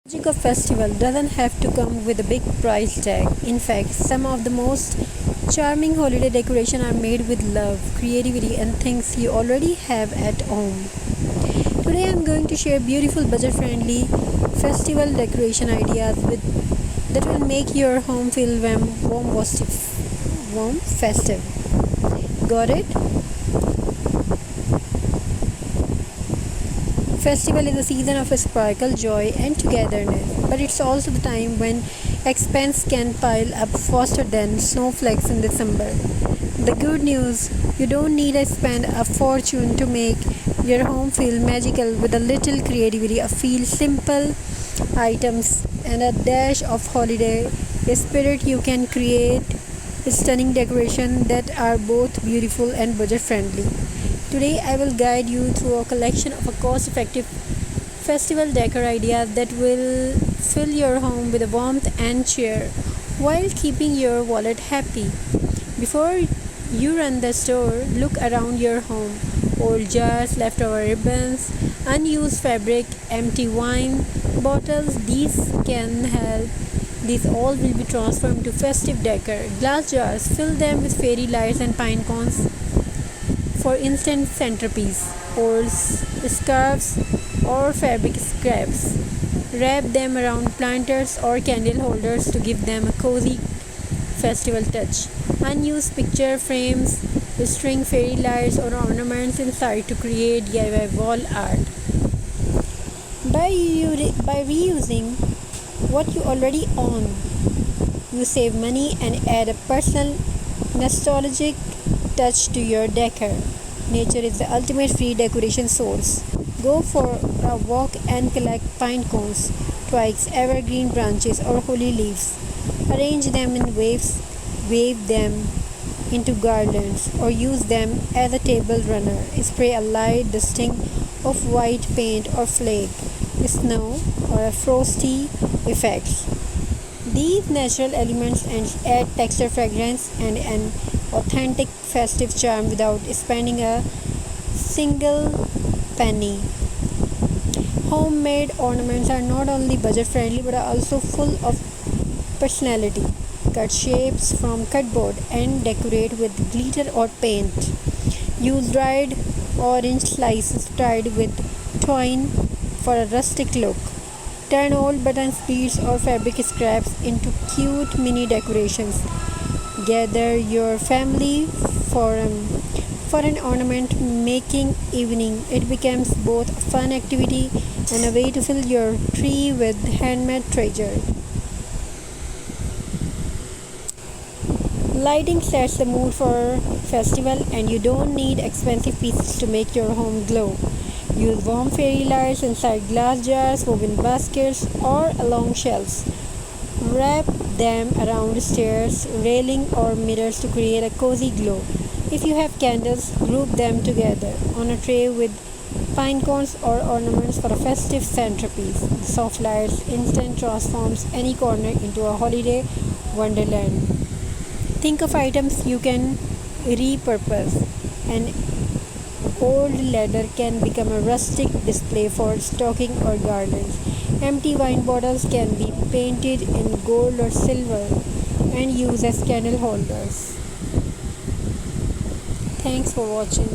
Magic of festival doesn't have to come with a big price tag. In fact, some of the most charming holiday decorations are made with love, creativity, and things you already have at home. Today, I'm going to share beautiful, budget-friendly festival decoration ideas that will make your home feel warm, festive. Got it? Festival is a season of sparkle, joy, and togetherness, but it's also the time when expense can pile up faster than snowflakes in December. The good news, you don't need to spend a fortune to make your home feel magical. With a little creativity, a feel simple items, and a dash of holiday spirit, you can create stunning decorations that are both beautiful and budget friendly. Today, I will guide you through a collection of cost effective festival decor ideas that will fill your home with warmth and cheer while keeping your wallet happy. Before you run the store, look around your home. Old jars, leftover ribbons, unused fabric, empty wine bottles, these all will be transformed to festive decor. Glass jars, fill them with fairy lights and pine cones for instant centerpiece. Old scarves or fabric scraps, wrap them around planters or candle holders to give them a cozy festival touch. Unused picture frames, string fairy lights or ornaments inside to create DIY wall art. By reusing what you already own, you save money and add a personal nostalgic touch to your decor. Nature is the ultimate free decoration source. Go for a walk and collect pine cones, twigs, evergreen branches, or holly leaves. Arrange them in waves, wave them into garlands, or use them as a table runner. Spray a light dusting of white paint or flake, snow, or a frosty effects. These natural elements add texture, fragrance, and an authentic festive charm without spending a single penny. Homemade ornaments are not only budget friendly but are also full of personality. Cut shapes from cardboard and decorate with glitter or paint. Use dried orange slices tied with twine for a rustic look. Turn old buttons, beads, or fabric scraps into cute mini decorations. Gather your family for an ornament making evening. It becomes both a fun activity and a way to fill your tree with handmade treasure. Lighting sets the mood for festival, and you don't need expensive pieces to make your home glow. Use warm fairy lights inside glass jars, woven baskets, or along shelves. Wrap them around stairs, railing, or mirrors to create a cozy glow. If you have candles, group them together on a tray with pine cones or ornaments for a festive centerpiece. Soft lights instant transforms any corner into a holiday wonderland. Think of items you can repurpose. An old ladder can become a rustic display for stocking or garlands. Empty wine bottles can be painted in gold or silver and used as candle holders. Thanks for watching.